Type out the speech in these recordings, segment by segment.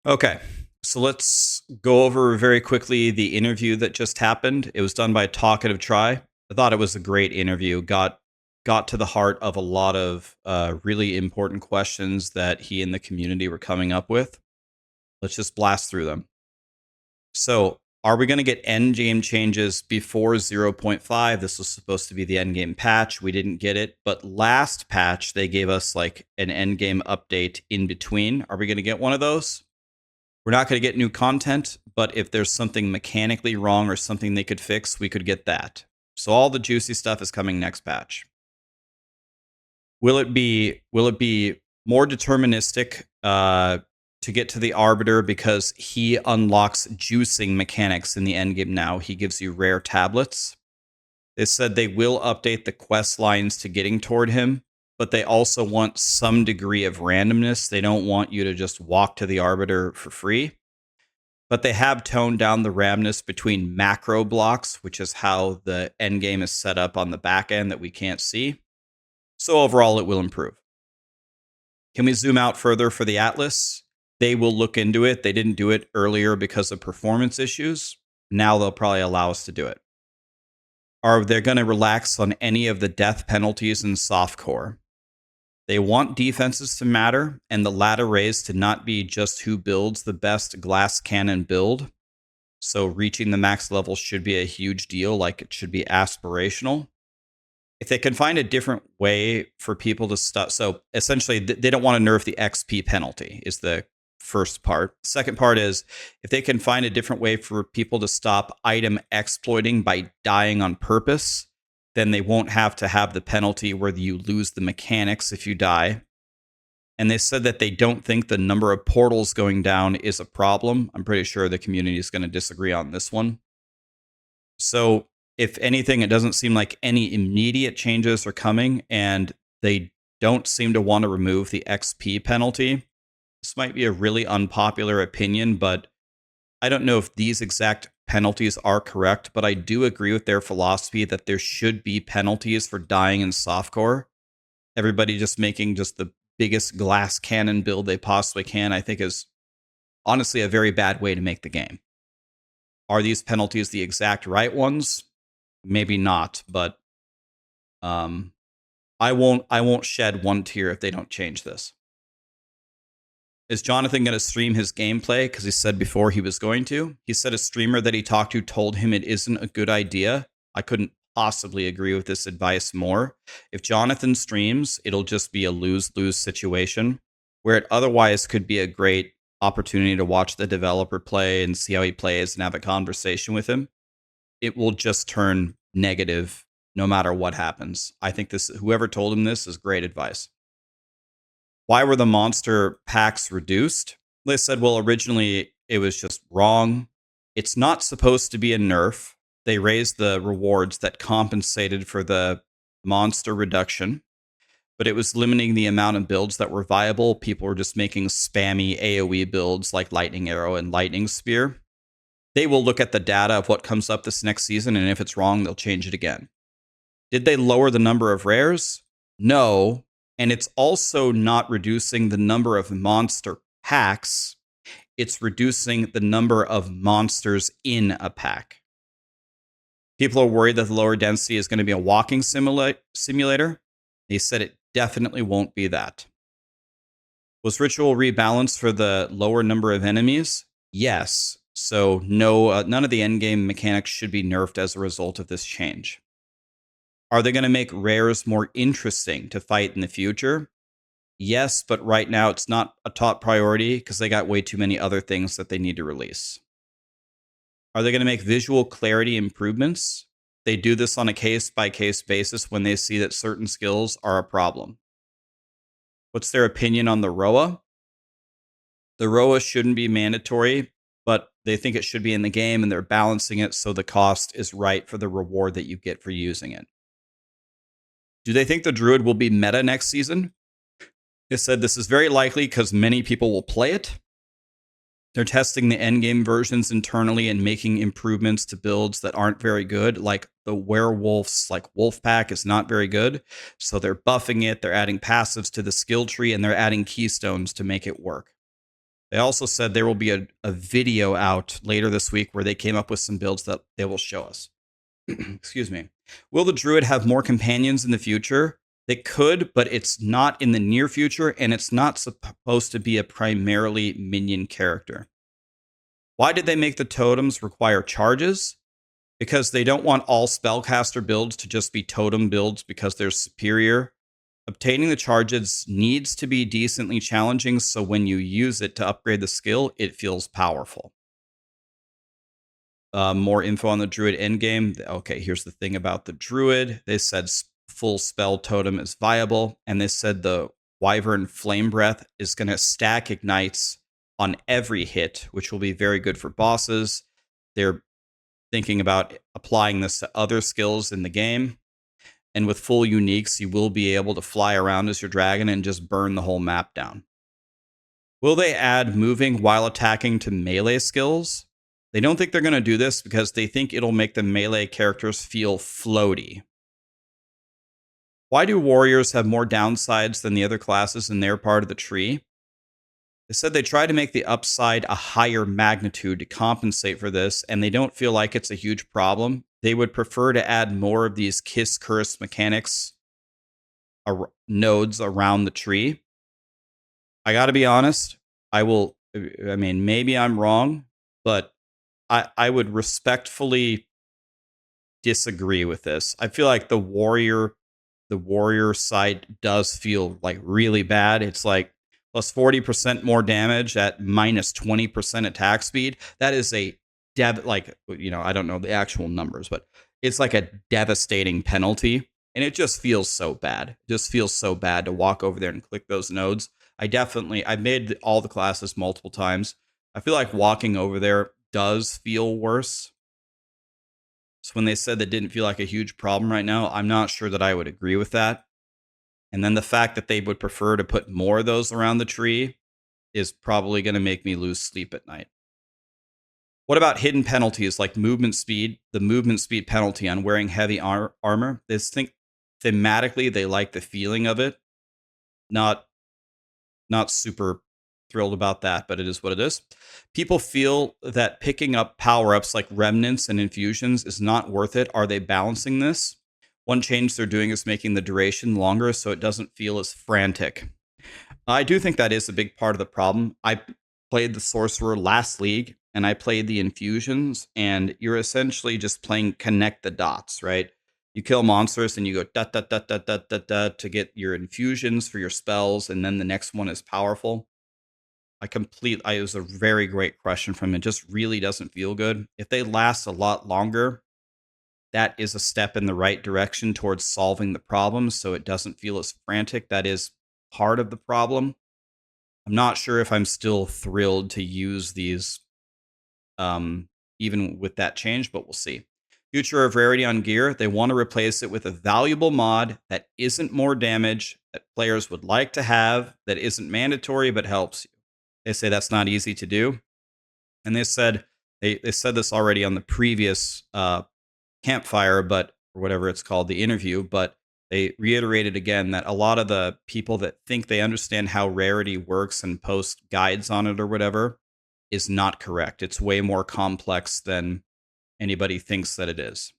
Okay, so let's go over very quickly the interview that just happened. It was done by TalkativeTri. I thought it was a great interview. Got to the heart of a lot of really important questions that he and the community were coming up with. Let's just blast through them. So, are we going to get end game changes before 0.5? This was supposed to be the end game patch. We didn't get it, but last patch they gave us like an end game update in between. Are we going to get one of those? We're not going to get new content, but if there's something mechanically wrong or something they could fix, we could get that. So all the juicy stuff is coming next patch. Will it be more deterministic to get to the Arbiter because he unlocks juicing mechanics in the endgame now? He gives you rare tablets. They said they will update the quest lines to getting toward him, but they also want some degree of randomness. They don't want you to just walk to the Arbiter for free. But they have toned down the randomness between macro blocks, which is how the endgame is set up on the back end that we can't see. So overall, it will improve. Can we zoom out further for the Atlas? They will look into it. They didn't do it earlier because of performance issues. Now they'll probably allow us to do it. Are they going to relax on any of the death penalties in softcore? They want defenses to matter and the ladder raise to not be just who builds the best glass cannon build. So reaching the max level should be a huge deal, like it should be aspirational. If they can find a different way for people to stop, so essentially they don't want to nerf the XP penalty is the first part. Second part is if they can find a different way for people to stop item exploiting by dying on purpose, then they won't have to have the penalty where you lose the mechanics if you die. And they said that they don't think the number of portals going down is a problem. I'm pretty sure the community is going to disagree on this one. So if anything, it doesn't seem like any immediate changes are coming, and they don't seem to want to remove the XP penalty. This might be a really unpopular opinion, but I don't know if these exact penalties are correct, but I do agree with their philosophy that there should be penalties for dying in softcore. Everybody just making just the biggest glass cannon build they possibly can, I think is honestly a very bad way to make the game. Are these penalties the exact right ones? Maybe not, but I won't shed one tear if they don't change this. Is Jonathan going to stream his gameplay? Because he said before he was going to. He said a streamer that he talked to told him it isn't a good idea. I couldn't possibly agree with this advice more. If Jonathan streams, it'll just be a lose-lose situation, where it otherwise could be a great opportunity to watch the developer play and see how he plays and have a conversation with him. It will just turn negative no matter what happens. I think this whoever told him this is great advice. Why were the monster packs reduced? They said, well, originally it was just wrong. It's not supposed to be a nerf. They raised the rewards that compensated for the monster reduction, but it was limiting the amount of builds that were viable. People were just making spammy AoE builds like Lightning Arrow and Lightning Spear. They will look at the data of what comes up this next season, and if it's wrong, they'll change it again. Did they lower the number of rares? No. And it's also not reducing the number of monster packs. It's reducing the number of monsters in a pack. People are worried that the lower density is going to be a walking simulator. They said it definitely won't be that. Was ritual rebalanced for the lower number of enemies? Yes. So no, none of the endgame mechanics should be nerfed as a result of this change. Are they going to make rares more interesting to fight in the future? Yes, but right now it's not a top priority because they got way too many other things that they need to release. Are they going to make visual clarity improvements? They do this on a case-by-case basis when they see that certain skills are a problem. What's their opinion on the ROA? The ROA shouldn't be mandatory, but they think it should be in the game, and they're balancing it so the cost is right for the reward that you get for using it. Do they think the Druid will be meta next season? They said this is very likely because many people will play it. They're testing the endgame versions internally and making improvements to builds that aren't very good, like the werewolves, like Wolfpack is not very good. So they're buffing it, they're adding passives to the skill tree, and they're adding keystones to make it work. They also said there will be a video out later this week where they came up with some builds that they will show us. Excuse me. Will the druid have more companions in the future? They could, but it's not in the near future, and it's not supposed to be a primarily minion character. Why did they make the totems require charges? Because they don't want all spellcaster builds to just be totem builds because they're superior. Obtaining the charges needs to be decently challenging, so when you use it to upgrade the skill, it feels powerful. More info on the druid endgame. Okay, here's the thing about the druid. They said full spell totem is viable, and they said the wyvern flame breath is going to stack ignites on every hit, which will be very good for bosses. They're thinking about applying this to other skills in the game. And with full uniques, you will be able to fly around as your dragon and just burn the whole map down. Will they add moving while attacking to melee skills? They don't think they're going to do this because they think it'll make the melee characters feel floaty. Why do warriors have more downsides than the other classes in their part of the tree? They said they try to make the upside a higher magnitude to compensate for this, and they don't feel like it's a huge problem. They would prefer to add more of these kiss curse mechanics nodes around the tree. I got to be honest. Maybe I'm wrong, but I would respectfully disagree with this. I feel like the warrior side does feel like really bad. It's like plus 40% more damage at minus 20% attack speed. That is a I don't know the actual numbers, but it's like a devastating penalty. And it just feels so bad. It just feels so bad to walk over there and click those nodes. I've made all the classes multiple times. I feel like walking over there does feel worse. So when they said that didn't feel like a huge problem right now, I'm not sure that I would agree with that. And then the fact that they would prefer to put more of those around the tree is probably going to make me lose sleep at night. What about hidden penalties like movement speed? The movement speed penalty on wearing heavy armor. They think thematically they like the feeling of it. Not super thrilled about that, but it is what it is. People feel that picking up power-ups like remnants and infusions is not worth it. Are they balancing this? One change they're doing is making the duration longer so it doesn't feel as frantic. I do think that is a big part of the problem. I played the Sorcerer last league, and I played the infusions, and you're essentially just playing connect the dots, right? You kill monsters, and you go dot, dot, dot, dot, dot, dot, dot to get your infusions for your spells, and then the next one is powerful. It was a very great question from him. It just really doesn't feel good. If they last a lot longer, that is a step in the right direction towards solving the problem, so it doesn't feel as frantic. That is part of the problem. I'm not sure if I'm still thrilled to use these, even with that change, but we'll see. Future of rarity on gear, they want to replace it with a valuable mod that isn't more damage, that players would like to have, that isn't mandatory but helps you. They say that's not easy to do. And they said this already on the previous campfire, or whatever it's called, the interview, but they reiterated again that a lot of the people that think they understand how rarity works and post guides on it or whatever is not correct. It's way more complex than anybody thinks that it is.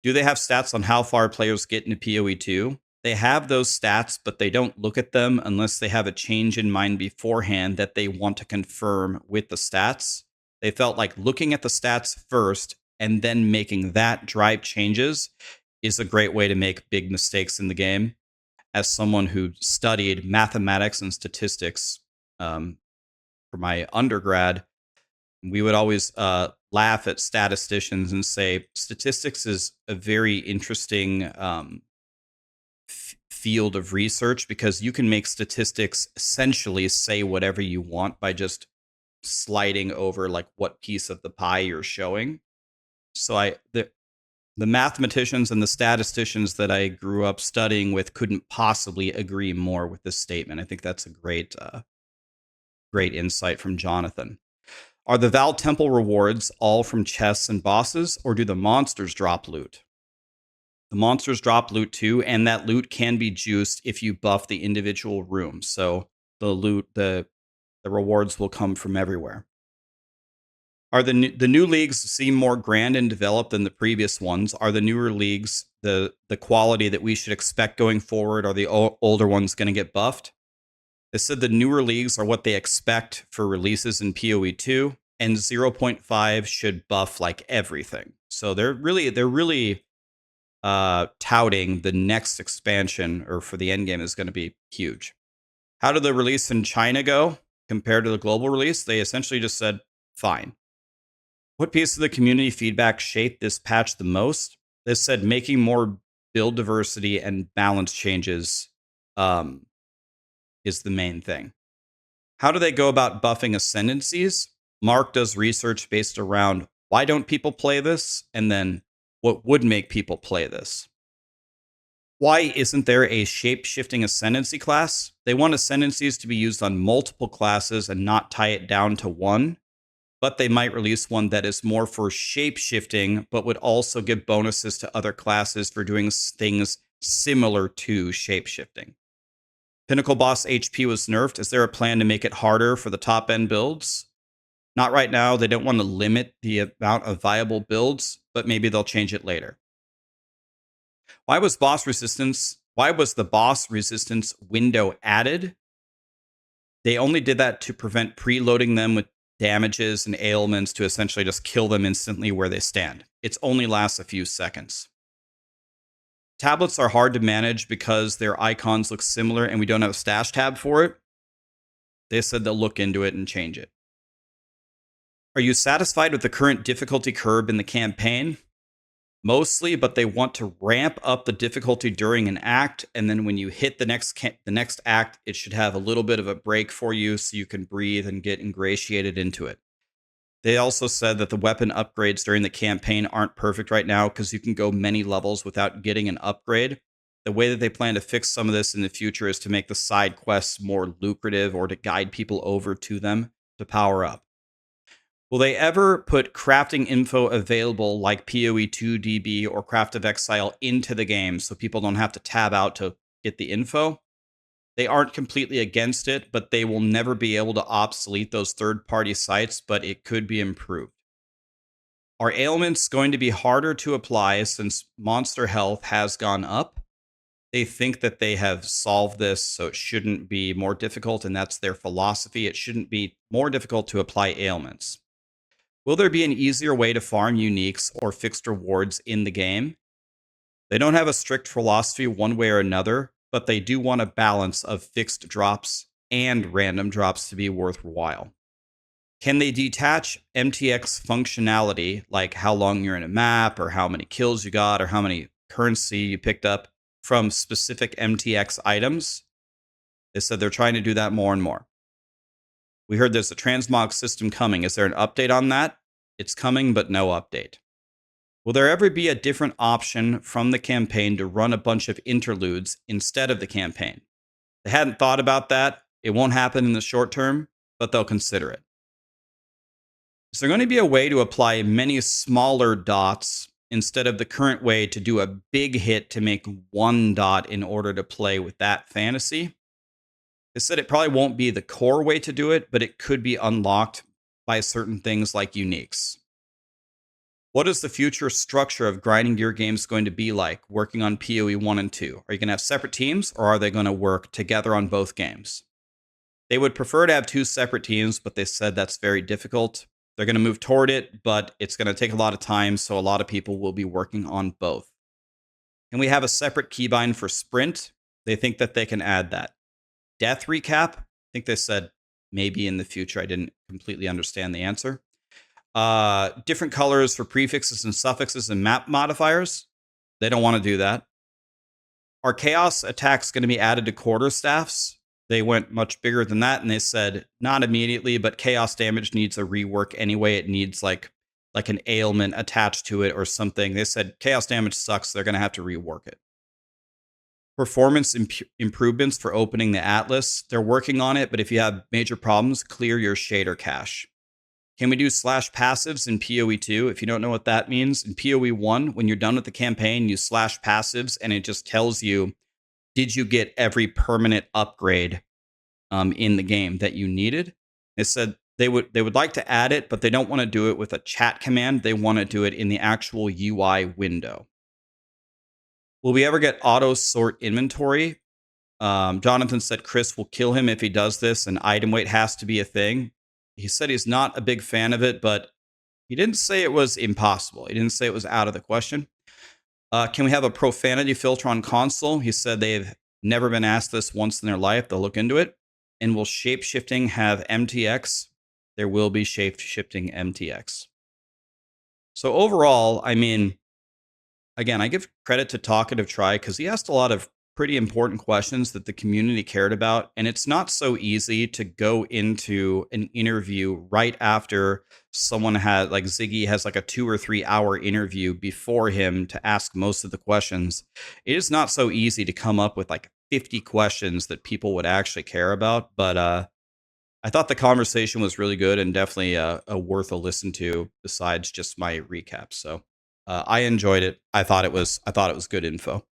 Do they have stats on how far players get into POE2? They have those stats, but they don't look at them unless they have a change in mind beforehand that they want to confirm with the stats. They felt like looking at the stats first and then making that drive changes is a great way to make big mistakes in the game. As someone who studied mathematics and statistics for my undergrad, we would always laugh at statisticians and say statistics is a very interesting field of research because you can make statistics essentially say whatever you want by just sliding over like what piece of the pie you're showing. So the mathematicians and the statisticians that I grew up studying with couldn't possibly agree more with this statement. I think that's a great insight from Jonathan. Are the Val Temple rewards all from chests and bosses, or do the monsters drop loot? The monsters drop loot too, and that loot can be juiced if you buff the individual rooms. So the loot, the The rewards will come from everywhere. Are the new leagues seem more grand and developed than the previous ones? Are the newer leagues the quality that we should expect going forward? Are the older ones going to get buffed? They said the newer leagues are what they expect for releases in POE2, and 0.5 should buff like everything. So they're really touting the next expansion, or for the end game, is going to be huge. How did the release in China go compared to the global release? They essentially just said, fine. What piece of the community feedback shaped this patch the most? They said making more build diversity and balance changes is the main thing. How do they go about buffing ascendancies? Mark does research based around why don't people play this, and then what would make people play this. Why isn't there a shape-shifting ascendancy class? They want ascendancies to be used on multiple classes and not tie it down to one, but they might release one that is more for shape-shifting, but would also give bonuses to other classes for doing things similar to shape-shifting. Pinnacle boss HP was nerfed. Is there a plan to make it harder for the top-end builds? Not right now. They don't want to limit the amount of viable builds, but maybe they'll change it later. Why was the boss resistance window added? They only did that to prevent preloading them with damages and ailments to essentially just kill them instantly where they stand. It only lasts a few seconds. Tablets are hard to manage because their icons look similar and we don't have a stash tab for it. They said they'll look into it and change it. Are you satisfied with the current difficulty curve in the campaign? Mostly, but they want to ramp up the difficulty during an act, and then when you hit the next act, it should have a little bit of a break for you so you can breathe and get ingratiated into it. They also said that the weapon upgrades during the campaign aren't perfect right now because you can go many levels without getting an upgrade. The way that they plan to fix some of this in the future is to make the side quests more lucrative or to guide people over to them to power up. Will they ever put crafting info available like POE2 DB or Craft of Exile into the game so people don't have to tab out to get the info? They aren't completely against it, but they will never be able to obsolete those third-party sites, but it could be improved. Are ailments going to be harder to apply since monster health has gone up? They think that they have solved this, so it shouldn't be more difficult, and that's their philosophy. It shouldn't be more difficult to apply ailments. Will there be an easier way to farm uniques or fixed rewards in the game? They don't have a strict philosophy one way or another, but they do want a balance of fixed drops and random drops to be worthwhile. Can they detach MTX functionality, like how long you're in a map, or how many kills you got, or how many currency you picked up, from specific MTX items? They said they're trying to do that more and more. We heard there's a transmog system coming. Is there an update on that? It's coming, but no update. Will there ever be a different option from the campaign to run a bunch of interludes instead of the campaign? They hadn't thought about that. It won't happen in the short term, but they'll consider it. Is there going to be a way to apply many smaller dots instead of the current way to do a big hit to make one dot in order to play with that fantasy? They said it probably won't be the core way to do it, but it could be unlocked by certain things like uniques. What is the future structure of grinding gear games going to be like working on PoE 1 and 2? Are you going to have separate teams, or are they going to work together on both games? They would prefer to have two separate teams, but they said that's very difficult. They're going to move toward it, but it's going to take a lot of time, so a lot of people will be working on both. Can we have a separate keybind for sprint? They think that they can add that. Death recap? I think they said maybe in the future. I didn't completely understand the answer. Different colors for prefixes and suffixes and map modifiers. They don't want to do that. Are chaos attacks going to be added to quarterstaffs? They went much bigger than that, and they said not immediately, but chaos damage needs a rework anyway. It needs like an ailment attached to it or something. They said chaos damage sucks. They're going to have to rework it. Performance improvements for opening the Atlas. They're working on it, but if you have major problems, clear your shader cache. Can we do slash passives in PoE2? If you don't know what that means, in PoE1, when you're done with the campaign, you slash passives, and it just tells you, did you get every permanent upgrade in the game that you needed? They said they would like to add it, but they don't want to do it with a chat command. They want to do it in the actual UI window. Will we ever get auto sort inventory? Jonathan said Chris will kill him if he does this, and item weight has to be a thing. He said he's not a big fan of it, but he didn't say it was impossible. He didn't say it was out of the question. Can we have a profanity filter on console? He said they've never been asked this once in their life. They'll look into it. And will shape-shifting have MTX? There will be shape-shifting MTX. So overall, I mean, again, I give credit to TalkativeTri because he asked a lot of pretty important questions that the community cared about. And it's not so easy to go into an interview right after someone had, like Ziggy has like a 2 or 3 hour interview before him to ask most of the questions. It is not so easy to come up with like 50 questions that people would actually care about. But I thought the conversation was really good and definitely a worth a listen to besides just my recap. So I enjoyed it. I thought it was good info.